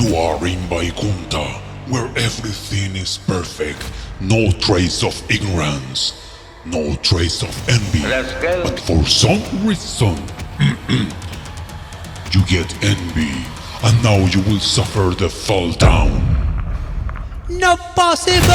You are in Vaikuntha, where everything is perfect. No trace of ignorance, no trace of envy. But for some reason, you get envy, and now you will suffer the fall down. Not possible!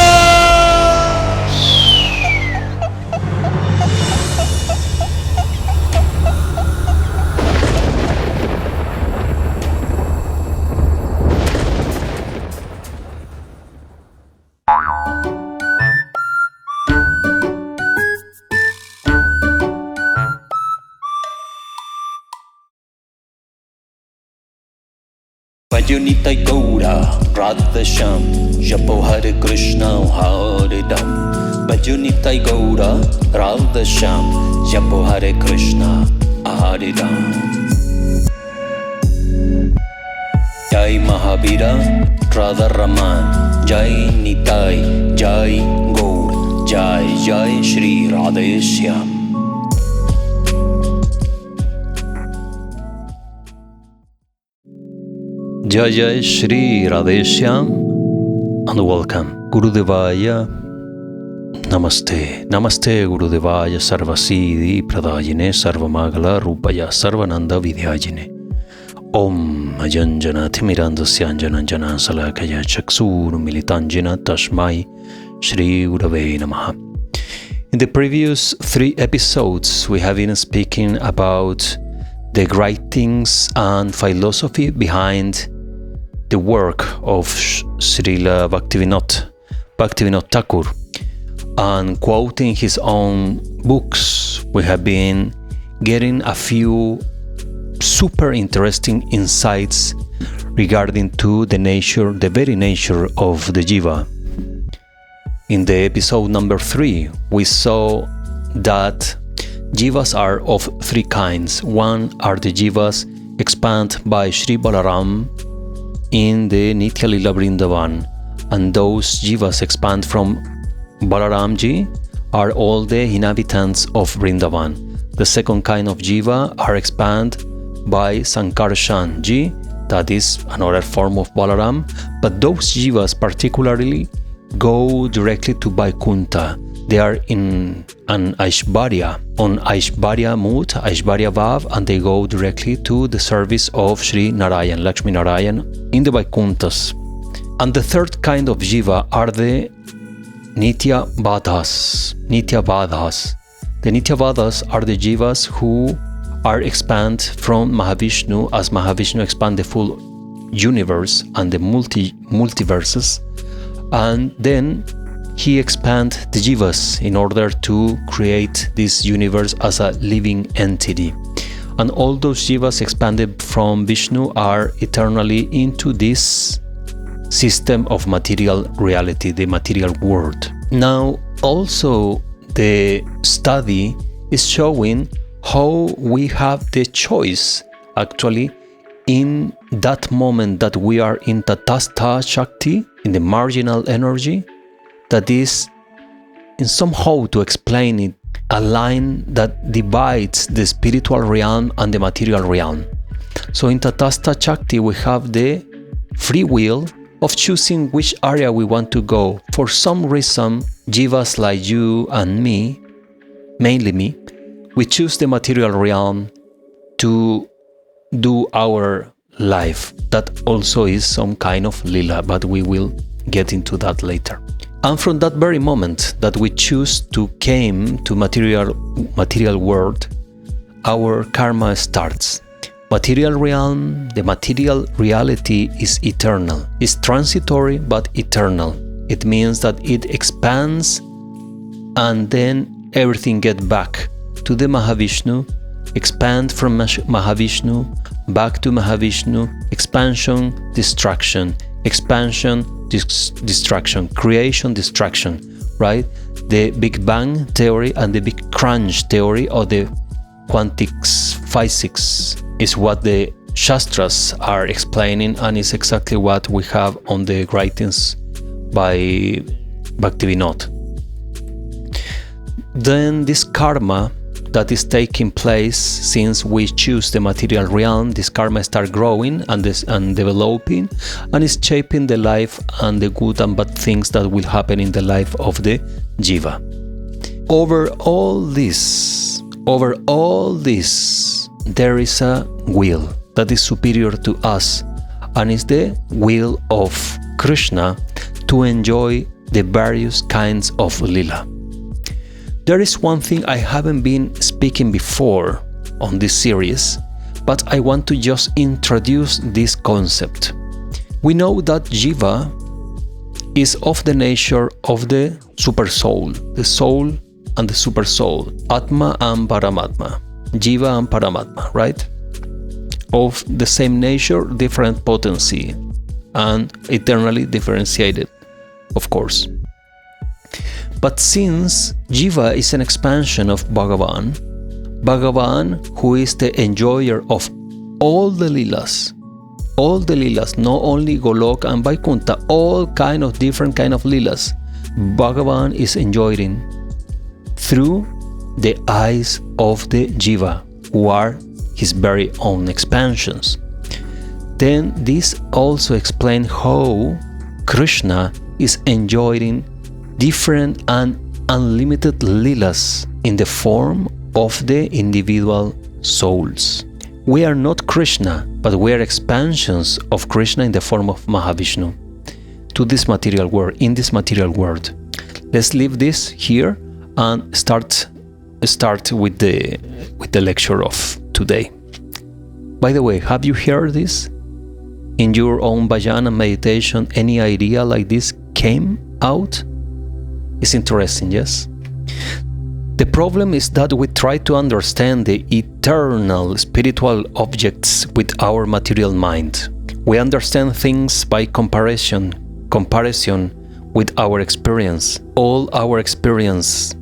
Bhajanita Gaura Radheshyam Japo Hare Krishna Hare Ram Bhajanita Gaura Radheshyam Japo Hare Krishna Hare Ram Jai Mahavira Radha Raman Jai Nitai Jai Gaur Jai Sri Radheshyam. Jay Sri Radheshyam and welcome. Gurudevaya Namaste. Namaste Gurudevaya Sarvasiddhi Pradayine Sarvamagala Rupaya Sarvananda Vidyajine. Om Ajanjana Thimirandasya Anjananjana Salakaya Chaksuru Militanjana Tashmai Shri Gurave Namaha. In the previous 3 episodes, we have been speaking about the writings and philosophy behind the work of Srila Bhaktivinoda Thakur, and quoting his own books, we have been getting a few super interesting insights regarding to the very nature of the jiva. In the episode number 3, we saw that jivas are of 3 kinds. One are the jivas expanded by Sri Balaram in the Nitya Lila Vrindavan, and those jivas expand from Balaramji are all the inhabitants of Vrindavan. The second kind of jiva are expanded by Sankarshanji, that is another form of Balaram, but those jivas particularly go directly to Vaikuntha. They are in an Aishvarya, on Aishvarya mood, Aishvarya Vav, and they go directly to the service of Sri Narayan, Lakshmi Narayan, in the Vaikunthas. And the third kind of jiva are the Nitya Vadhas. The Nitya Vadhas are the jivas who are expanded from Mahavishnu, as Mahavishnu expand the full universe and the multiverses, and then he expand the jivas in order to create this universe as a living entity. And all those jivas expanded from Vishnu are eternally into this system of material reality, the material world. Now, also the study is showing how we have the choice actually in that moment that we are in Tatastha Shakti, in the marginal energy, that is, in somehow to explain it, a line that divides the spiritual realm and the material realm. So in Tatastha Shakti we have the free will of choosing which area we want to go. For some reason, jivas like you and me, mainly me, we choose the material realm to do our life. That also is some kind of lila, but we will get into that later. And from that very moment that we choose to came to material world, our karma starts. Material realm, the material reality is eternal. It's transitory but eternal. It means that it expands and then everything gets back to the Mahavishnu, expand from Mahavishnu, back to Mahavishnu, expansion, destruction, expansion, destruction, creation, destruction, right? The Big Bang theory and the Big Crunch theory of the quantum physics is what the Shastras are explaining, and is exactly what we have on the writings by Bhaktivinoda. Then this karma that is taking place since we choose the material realm. This karma starts growing and developing, and is shaping the life and the good and bad things that will happen in the life of the jiva. Over all this, there is a will that is superior to us, and is the will of Krishna to enjoy the various kinds of lila. There is one thing I haven't been speaking before on this series, but I want to just introduce this concept. We know that jiva is of the nature of the super soul, the soul and the super soul, Atma and Paramatma, jiva and Paramatma, right? Of the same nature, different potency, and eternally differentiated, of course. But since jiva is an expansion of Bhagavan, who is the enjoyer of all the lilas, not only Goloka and Vaikuntha, all different kind of lilas, Bhagavan is enjoying through the eyes of the jiva, who are his very own expansions. Then this also explains how Krishna is enjoying different and unlimited lilas in the form of the individual souls. We are not Krishna, but we are expansions of Krishna in the form of Mahavishnu to this material world, in this material world. Let's leave this here and start with the lecture of today. By the way, have you heard this? In your own bhajan and meditation, any idea like this came out? It's interesting, yes? The problem is that we try to understand the eternal spiritual objects with our material mind. We understand things by comparison with our experience. All our experience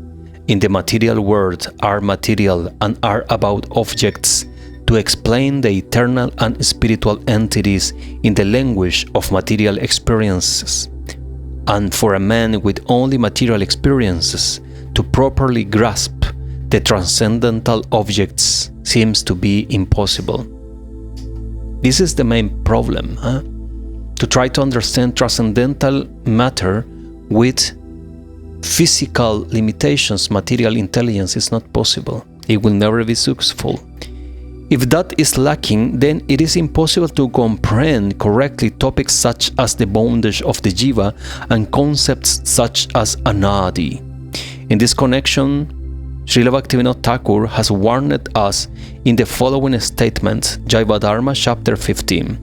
in the material world are material and are about objects to explain the eternal and spiritual entities in the language of material experiences. And for a man with only material experiences to properly grasp the transcendental objects seems to be impossible. This is the main problem, to try to understand transcendental matter with physical limitations. Material intelligence is not possible. It will never be successful. If that is lacking, then it is impossible to comprehend correctly topics such as the bondage of the jiva and concepts such as anadi. In this connection, Srila Bhaktivinoda Thakur has warned us in the following statement, Jayavadharma chapter 15.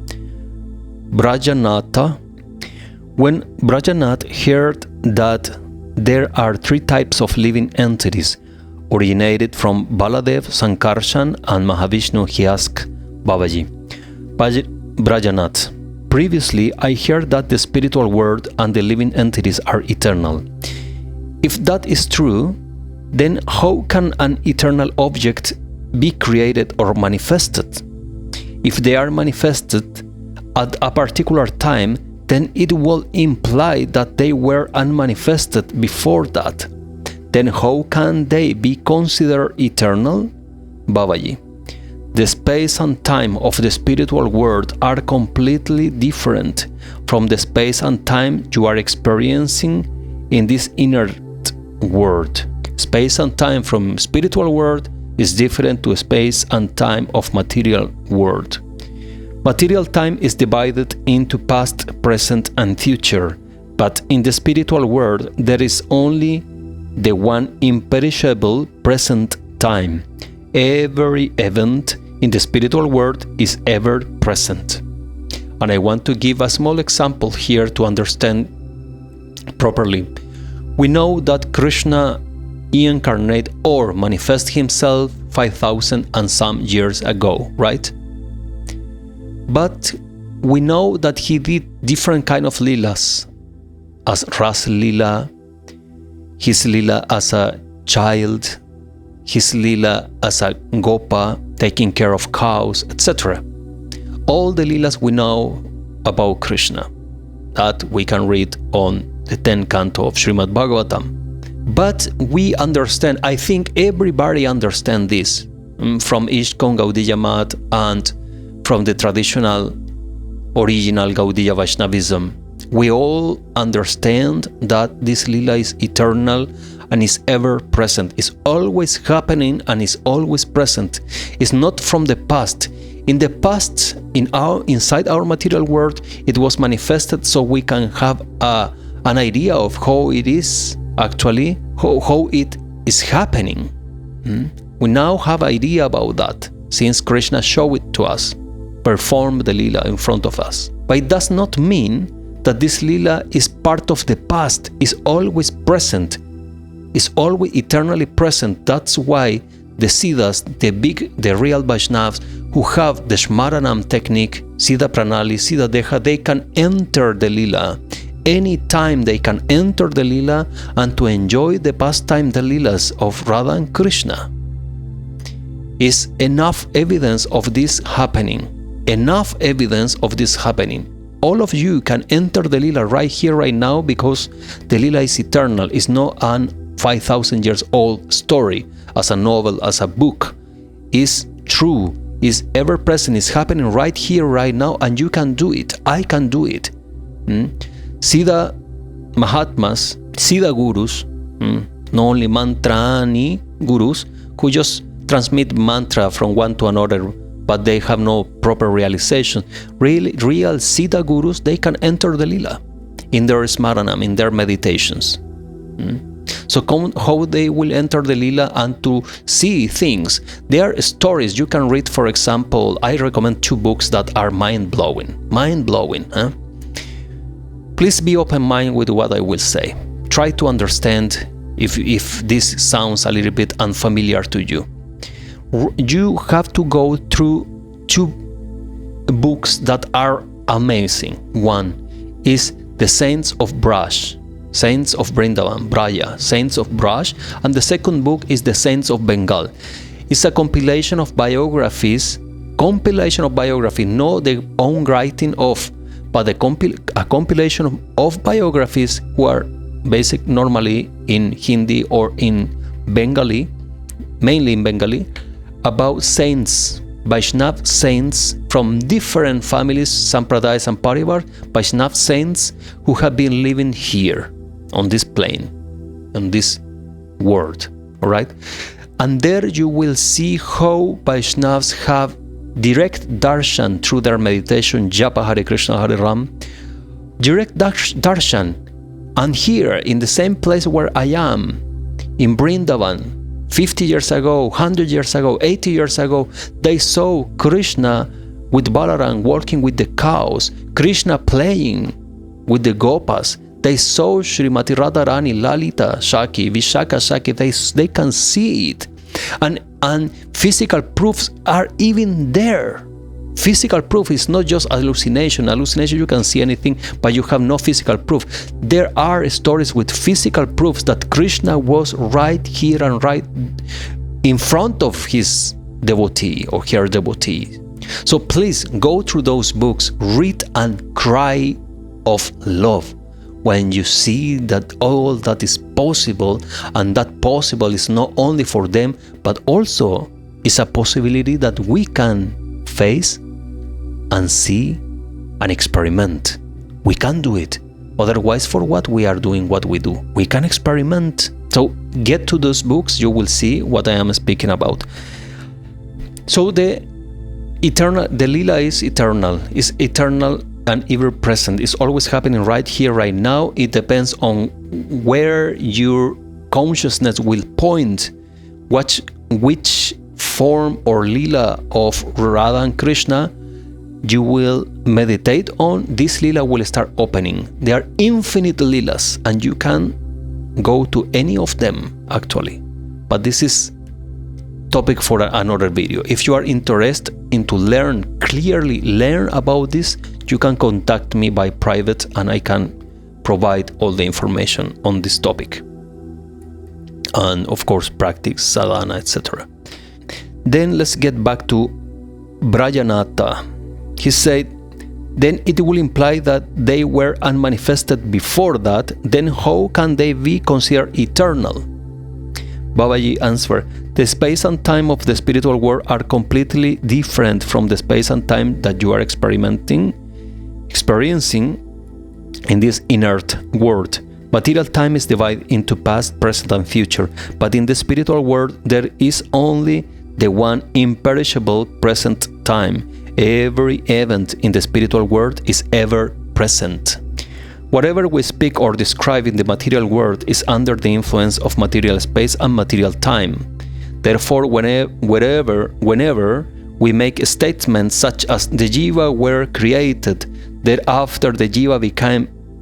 When Brajanath heard that there are three types of living entities originated from Baladev, Sankarshan and Mahavishnu, he asked Babaji, Brajanath, previously I heard that the spiritual world and the living entities are eternal. If that is true, then how can an eternal object be created or manifested? If they are manifested at a particular time, then it will imply that they were unmanifested before that. Then how can they be considered eternal? Babaji, the space and time of the spiritual world are completely different from the space and time you are experiencing in this inner world. Space and time from spiritual world is different to space and time of material world. Material time is divided into past, present and future, but in the spiritual world there is only the one imperishable present time. Every event in the spiritual world is ever present. And I want to give a small example here to understand properly. We know that Krishna incarnate or manifest himself 5,000 and some years ago, right? But we know that he did different kind of lilas, as Ras Lila, his lila as a child, his lila as a gopa, taking care of cows, etc. All the lilas we know about Krishna, that we can read on the 10th canto of Srimad Bhagavatam. But we understand, I think everybody understands this, from Ishkon, Gaudiya Math, and from the traditional original Gaudiya Vaishnavism. We all understand that this lila is eternal and is ever present. It's always happening and is always present. It's not from the past. In the past, inside our material world, it was manifested so we can have an idea of how it is actually, how it is happening. We now have idea about that since Krishna showed it to us, performed the lila in front of us. But it does not mean that this lila is part of the past, is always present, is always eternally present. That's why the Siddhas, the real Vaishnavas who have the Shmaranam technique, Siddha Pranali, Siddha Deha, they can enter the lila. Anytime they can enter the lila and to enjoy the pastime, the lilas of Radha and Krishna. Is enough evidence of this happening. Enough evidence of this happening. All of you can enter the lila right here, right now, because the lila is eternal. It's not an 5,000 years old story as a novel, as a book. It's true, is ever present, is happening right here, right now, and you can do it. I can do it. Siddha Mahatmas, Siddha Gurus, not only mantrani gurus who just transmit mantra from one to another, but they have no proper realization. Real Siddha Gurus, they can enter the lila in their smaranam, in their meditations. So how they will enter the lila and to see things. There are stories you can read. For example, I recommend 2 books that are mind-blowing. Mind-blowing. Please be open-minded with what I will say. Try to understand if this sounds a little bit unfamiliar to you. You have to go through 2 books that are amazing. One is The Saints of Braj, Saints of Vrindavan, Braja, Saints of Braj, and the second book is The Saints of Bengal. It's a compilation of biographies, not the own writing of, but a compilation of biographies who are basic normally in Hindi or in Bengali, mainly in Bengali, about saints, Vaishnav saints from different families, Sampradayas and Parivar, Vaishnav saints who have been living here on this plane, on this world, all right? And there you will see how Vaishnavas have direct darshan through their meditation, Japa Hare Krishna Hare Ram, direct darshan. And here, in the same place where I am, in Vrindavan, 50 years ago, 100 years ago, 80 years ago, they saw Krishna with Balaram working with the cows, Krishna playing with the gopas. They saw Srimati Radharani, Lalita Shaki, Vishaka Shaki. They can see it. And physical proofs are even there. Physical proof is not just hallucination. Hallucination, you can see anything, but you have no physical proof. There are stories with physical proofs that Krishna was right here and right in front of his devotee or her devotee. So please go through those books, read and cry of love when you see that all that is possible, and that possible is not only for them, but also is a possibility that we can face and see and experiment. We can do it. Otherwise, for what we are doing what we do? We can experiment. So get to those books, you will see what I am speaking about. So the lila is eternal and ever present. It's always happening right here, right now. It depends on where your consciousness will point, which form or lila of Radha and Krishna you will meditate on. This lila will start opening. There are infinite lilas and you can go to any of them actually. But this is topic for another video. If you are interested in to clearly learn about this, you can contact me by private and I can provide all the information on this topic. And of course practice, sadhana, etc. Then let's get back to Brajanatha. He said, then it will imply that they were unmanifested before that. Then how can they be considered eternal? Babaji answered, the space and time of the spiritual world are completely different from the space and time that you are experiencing in this inert world. Material time is divided into past, present, and future, but in the spiritual world there is only the one imperishable present time. Every event in the spiritual world is ever present. Whatever we speak or describe in the material world is under the influence of material space and material time. Therefore, whenever we make statements such as the jiva were created, thereafter the jiva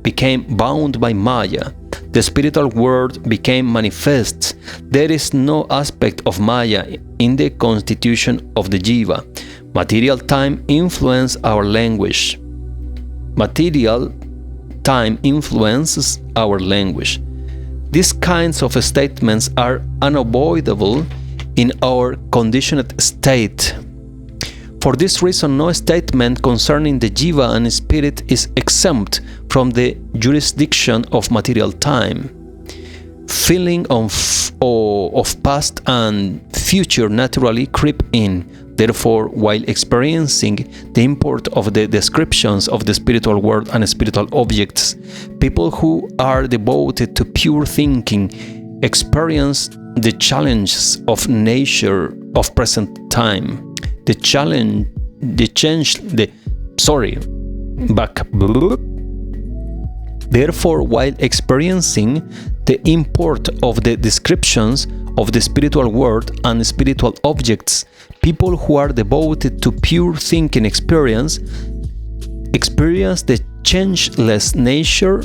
became bound by Maya, the spiritual world became manifest, there is no aspect of Maya in the constitution of the jiva. Material time influences our language. Material time influences our language. These kinds of statements are unavoidable in our conditioned state. For this reason, no statement concerning the jiva and spirit is exempt from the jurisdiction of material time. Feeling of past and future naturally creep in. Therefore, while experiencing the import of the descriptions of the spiritual world and spiritual objects, people who are devoted to pure thinking experience the challenges of nature of present time. Therefore, while experiencing the import of the descriptions of the spiritual world and spiritual objects, people who are devoted to pure thinking experience the changeless nature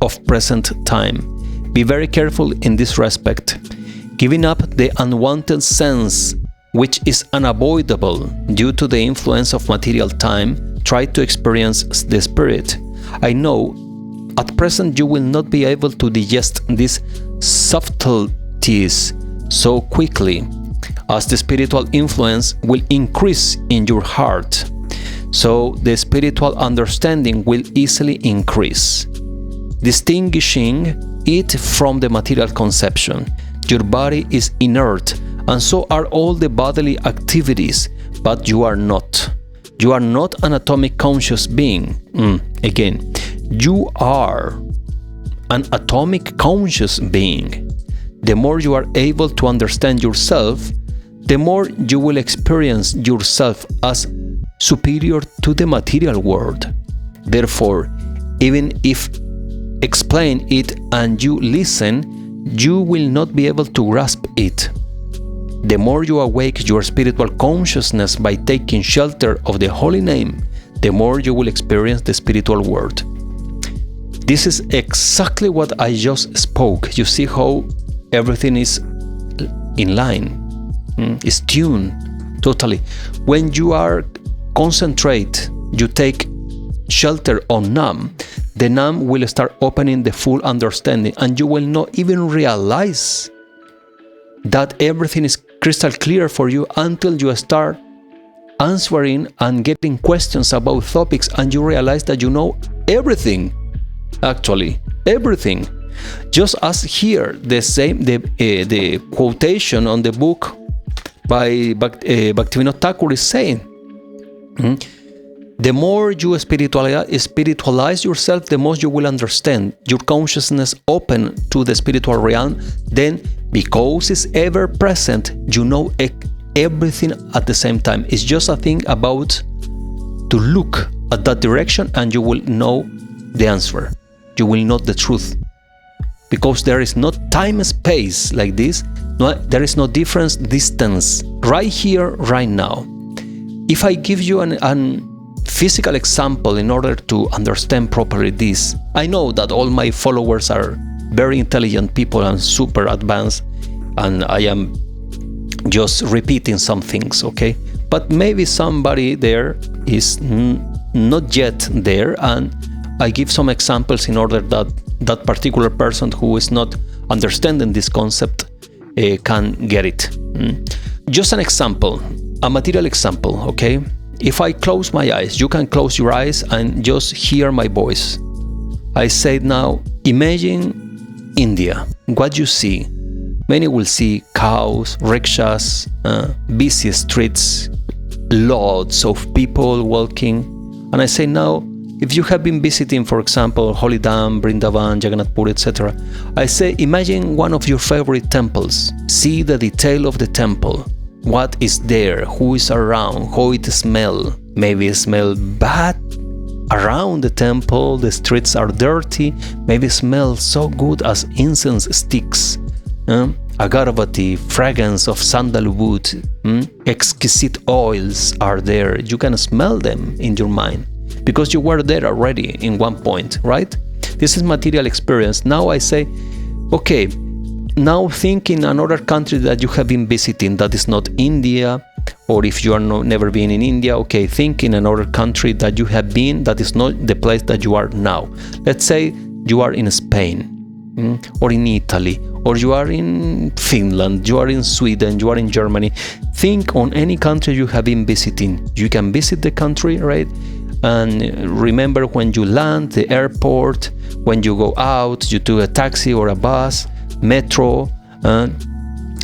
of present time. Be very careful in this respect. Giving up the unwanted sense, which is unavoidable due to the influence of material time, try to experience the spirit. I know at present you will not be able to digest these subtleties so quickly, as the spiritual influence will increase in your heart, so the spiritual understanding will easily increase, distinguishing it from the material conception. Your body is inert, and so are all the bodily activities, but you are not. You are not an atomic conscious being. Again, you are an atomic conscious being. The more you are able to understand yourself, the more you will experience yourself as superior to the material world. Therefore, even if explain it and you listen, you will not be able to grasp it. The more you awake your spiritual consciousness by taking shelter of the holy name, the more you will experience the spiritual world. This is exactly what I just spoke. You see how everything is in line, is tuned totally. When you are concentrate, you take shelter on Nam, the Nam will start opening the full understanding, and you will not even realize that everything is crystal clear for you until you start answering and getting questions about topics, and you realize that you know everything, actually everything. Just as here, the quotation on the book by Bhaktivinoda Thakur is saying, the more you spiritualize yourself, the more you will understand your consciousness open to the spiritual realm. Then, because it's ever present, you know everything at the same time. It's just a thing about to look at that direction, and you will know the answer. You will know the truth. Because there is no time space like this. No, there is no difference, distance. Right here, right now. If I give you an physical example in order to understand properly this, I know that all my followers are very intelligent people and super advanced, and I am just repeating some things, okay? But maybe somebody there is not yet there, and I give some examples in order that that particular person who is not understanding this concept can get it. Just an example, a material example, okay? If I close my eyes, you can close your eyes and just hear my voice. I say now, imagine India. What you see? Many will see cows, rickshaws, busy streets, lots of people walking. And I say now, if you have been visiting, for example, Holidam, Vrindavan, Jagannath Puri, etc., I say, imagine one of your favorite temples. See the detail of the temple. What is there? Who is around? How it smells? Maybe it smells bad around the temple. The streets are dirty. Maybe it smells so good as incense sticks. Agarbati, fragrance of sandalwood, exquisite oils are there. You can smell them in your mind because you were there already in one point, right? This is material experience. Now I say, okay, now think in another country that you have been visiting that is not India, or if you are never been in India, okay, think in another country that you have been that is not the place that you are now. Let's say you are in Spain, or in Italy, or you are in Finland, you are in Sweden, you are in Germany. Think on any country you have been visiting. You can visit the country, right? And remember when you land, the airport, when you go out, you do a taxi or a bus, metro,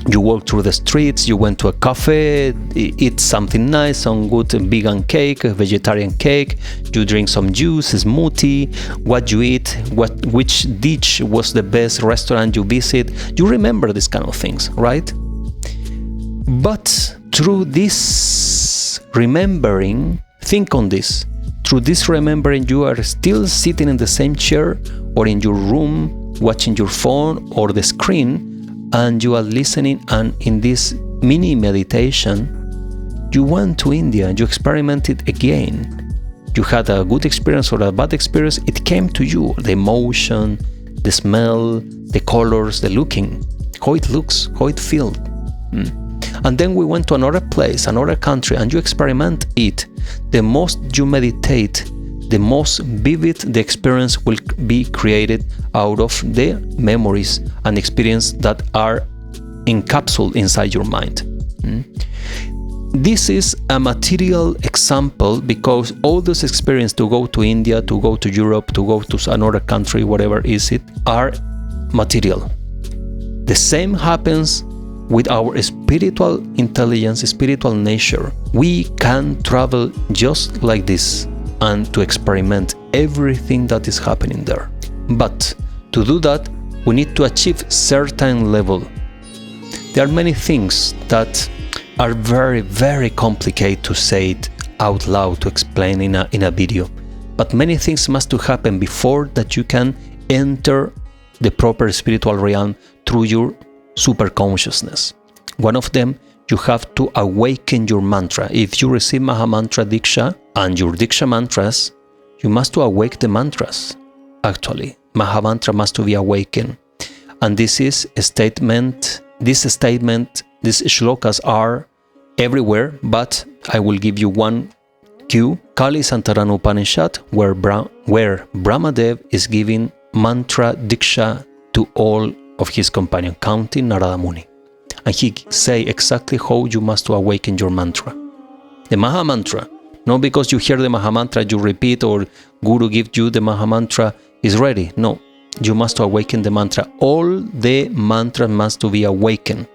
you walk through the streets, you went to a cafe, eat something nice, some good vegan cake, vegetarian cake, you drink some juice, smoothie, what you eat, which dish was the best restaurant you visit. You remember these kind of things, right? But through this remembering, think on this, through this remembering, you are still sitting in the same chair or in your room, watching your phone or the screen, and you are listening, and in this mini meditation, you went to India and you experimented again. You had a good experience or a bad experience, it came to you, the emotion, the smell, the colors, the looking, how it looks, how it feels. And then we went to another place, another country, and you experiment it. The most you meditate, the most vivid the experience will be created out of the memories and experience that are encapsulated inside your mind. This is a material example because all those experiences to go to India, to go to Europe, to go to another country, whatever is it, are material. The same happens with our spiritual intelligence, spiritual nature. We can travel just like this and to experiment everything that is happening there. But to do that, we need to achieve certain level. There are many things that are very, very complicated to say it out loud, to explain in a video. But many things must to happen before that you can enter the proper spiritual realm through your super consciousness. One of them, you have to awaken your mantra. If you receive Maha Mantra Diksha and your Diksha mantras, you must to awake the mantras. Actually, Maha Mantra must to be awakened. And this is a statement, these shlokas are everywhere, but I will give you one cue. Kali Santarana Upanishad, where Brahmadev is giving mantra Diksha to all of his companions, counting Narada Muni. And he say exactly how you must to awaken your mantra. The Maha Mantra, not because you hear the Maha Mantra, you repeat, or Guru gives you the Maha Mantra, is ready. No, you must to awaken the mantra. All the mantras must to be awakened.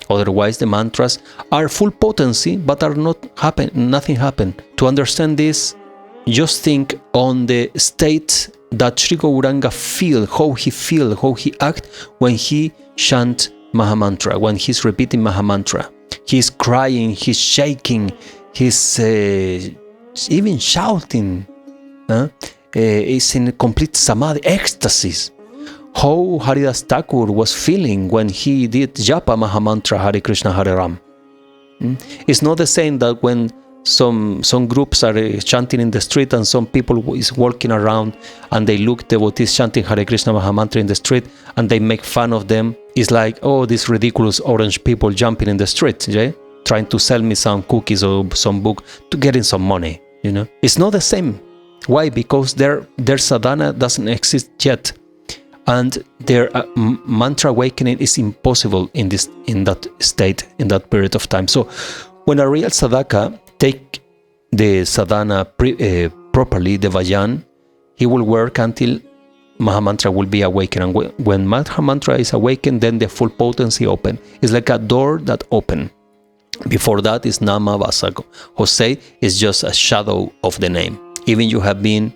Otherwise, the mantras are full potency, but are not happen. Nothing happened. To understand this, just think on the state that Sri Gauranga feel, how he act when he chant Maha Mantra, when he's repeating Maha Mantra. He's crying, he's shaking, he's even shouting. He's in complete samadhi, ecstasy. How Haridas Thakur was feeling when he did Japa Maha Mantra Hare Krishna Hare Ram. It's not the same that when some groups are chanting in the street and some people is walking around and they look devotees chanting Hare Krishna Maha Mantra in the street and they make fun of them. It's like, oh, these ridiculous orange people jumping in the street, yeah? Trying to sell me some cookies or some book to get in some money, you know? It's not the same. Why? Because their sadhana doesn't exist yet. And their mantra awakening is impossible in that state, in that period of time. So when a real sadhaka take the sadhana properly, the vayan, he will work until Mahamantra will be awakened. And when Mahamantra is awakened, then the full potency open. It's like a door that open. Before that is Nama Vasago. Jose is just a shadow of the name. Even you have been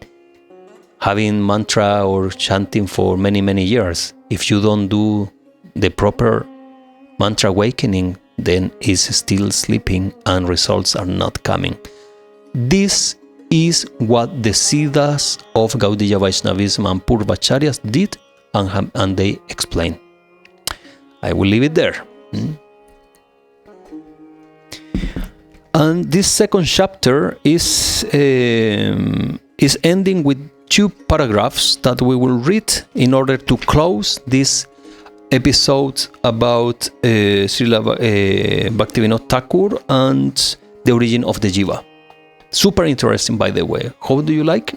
having mantra or chanting for many, many years. If you don't do the proper mantra awakening, then is still sleeping and results are not coming. This is what the Siddhas of Gaudiya Vaishnavism and Purvacharyas did and they explain. I will leave it there. And this second chapter is ending with 2 paragraphs that we will read in order to close this episode about Srila Bhaktivinoda Thakur and the origin of the jiva. Super interesting, by the way. How do you like?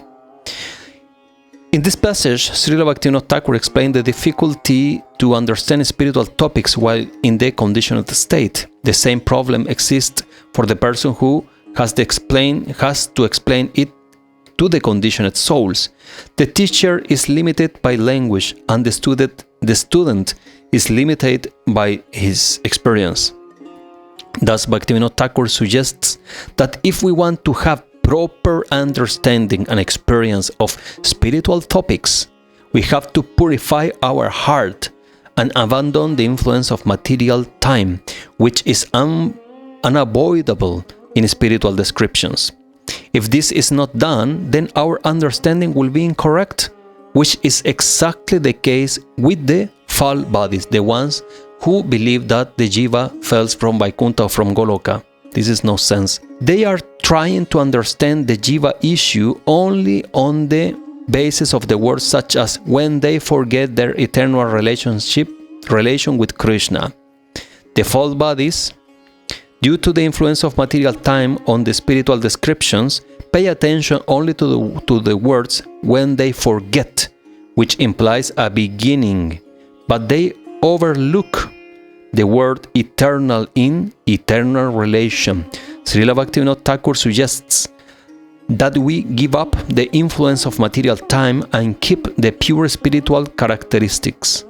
In this passage, Srila Bhaktivinoda Thakur explained the difficulty to understand spiritual topics while in the conditioned state. The same problem exists for the person who has to explain it to the conditioned souls. The teacher is limited by language and the student is limited by his experience. Thus, Bhaktivinoda Thakur suggests that if we want to have proper understanding and experience of spiritual topics, we have to purify our heart and abandon the influence of material time, which is unavoidable in spiritual descriptions. If this is not done, then our understanding will be incorrect, which is exactly the case with the fall bodies, the ones who believe that the jiva falls from Vaikuntha or from Goloka. This is no sense. They are trying to understand the jiva issue only on the basis of the words such as when they forget their eternal relation with Krishna. The false bodies, due to the influence of material time on the spiritual descriptions, pay attention only to the words when they forget, which implies a beginning, but they overlook the word eternal in eternal relation. Srila Bhaktivinoda Thakur suggests that we give up the influence of material time and keep the pure spiritual characteristics.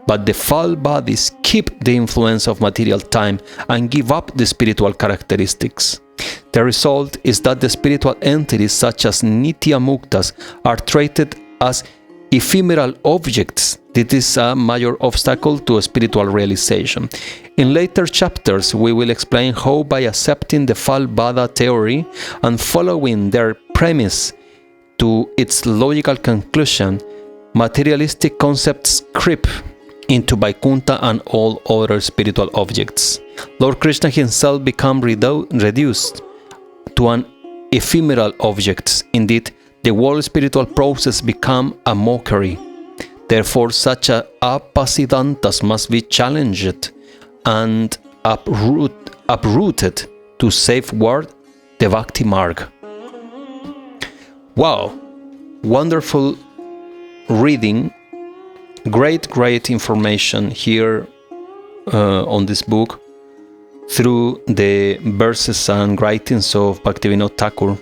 But the foul bodies keep the influence of material time and give up the spiritual characteristics. The result is that the spiritual entities such as Nitya Muktas are treated as ephemeral objects. This is a major obstacle to spiritual realization. In later chapters, we will explain how by accepting the Phalbada theory and following their premise to its logical conclusion, materialistic concepts creep into Vaikuntha and all other spiritual objects. Lord Krishna himself became reduced to an ephemeral object. Indeed, the whole spiritual process become a mockery. Therefore, such apasidantas must be challenged and uprooted to safeguard the Bhakti Marg. Wow, wonderful reading, great information here on this book through the verses and writings of Bhaktivinoda Thakur.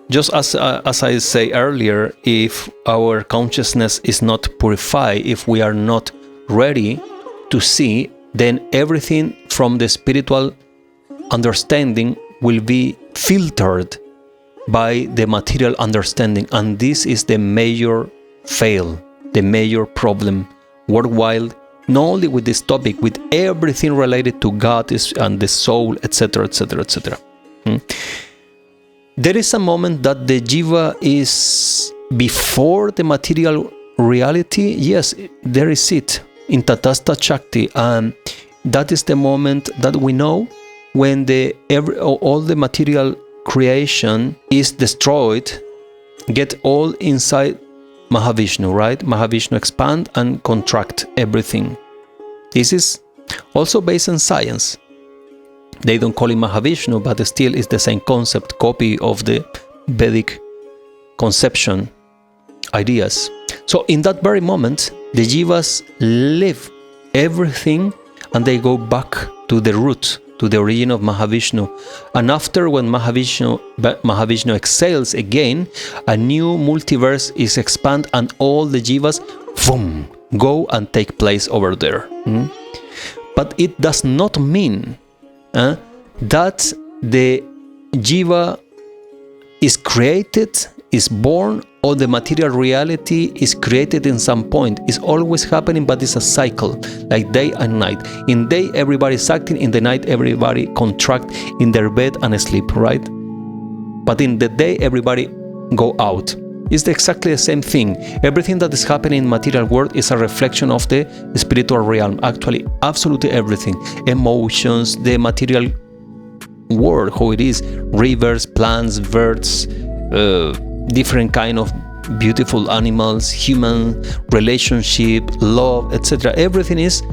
Just as I say earlier, if our consciousness is not purified, if we are not ready to see, then everything from the spiritual understanding will be filtered by the material understanding, and this is the major fail, the major problem worldwide, not only with this topic, with everything related to God and the soul, etc., etc., etc. There is a moment that the jiva is before the material reality. Yes, there is it in Tatastha Shakti, and that is the moment that we know when all the material creation is destroyed, get all inside Mahavishnu, right? Mahavishnu expand and contract everything. This is also based on science. They don't call it Mahavishnu, but still is the same concept, copy of the Vedic conception ideas. So in that very moment, the jivas leave everything and they go back to the root, to the origin of Mahavishnu. And after, when Mahavishnu exhales again, a new multiverse is expanded and all the jivas, boom, go and take place over there. But it does not mean that the jiva is created, is born, or the material reality is created in some point. It's always happening, but it's a cycle, like day and night. In day, everybody is acting. In the night, everybody contract in their bed and sleep, right? But in the day, everybody go out. It's exactly the same thing. Everything that is happening in material world is a reflection of the spiritual realm. Actually, absolutely everything. Emotions, the material world, how it is, rivers, plants, birds, different kind of beautiful animals, human relationship, love, etc. Everything is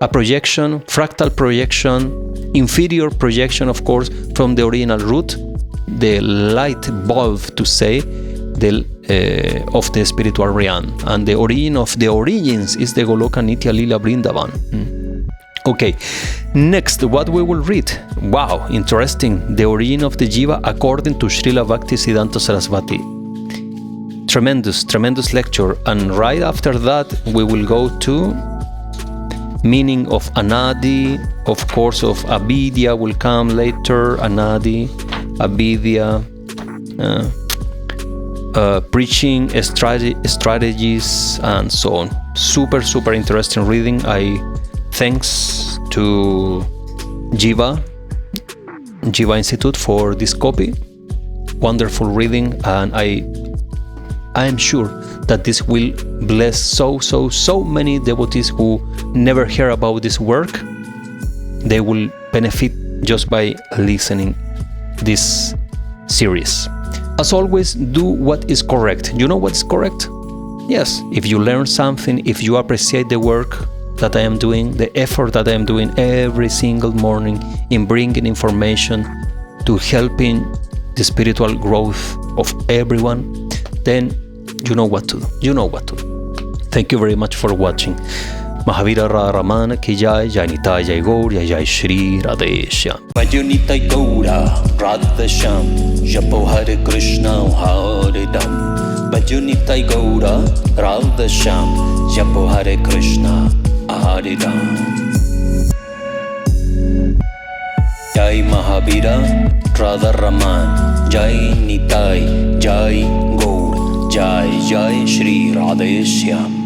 a projection, fractal projection, inferior projection, of course, from the original root, the light bulb, to say, of the spiritual realm. And the origin of the origins is the Goloka Nitya Lila Vrindavan. Okay, next, what we will read. Wow, interesting. The origin of the jiva according to Srila Bhaktisiddhanta Saraswati. Tremendous lecture. And right after that, we will go to meaning of Anadi, of course, of Avidya will come later. Anadi, Avidya, preaching strategies, and so on. Super interesting reading. Thanks to Jiva Institute for this copy. Wonderful reading, and I am sure that this will bless so many devotees who never hear about this work. They will benefit just by listening this series. As always, do what is correct. You know what's correct? Yes, if you learn something, if you appreciate the work that I am doing, the effort that I am doing every single morning in bringing information to helping the spiritual growth of everyone, then you know what to do. Thank you very much for watching. Mahavira Ramana ki jai, Jai Nitai, Jai Gaur, Jai Sri Radheshyam. Bhajunitai Gaura Radheshyam, Japo Hare Krishna Hare Ram. Bhajunitai Gaura Radheshyam, Japo Hare Krishna Hare Ram. Jai Mahavira Radharaman, Jai Nitai, Jai Gaur, Jai Sri Radheshyam.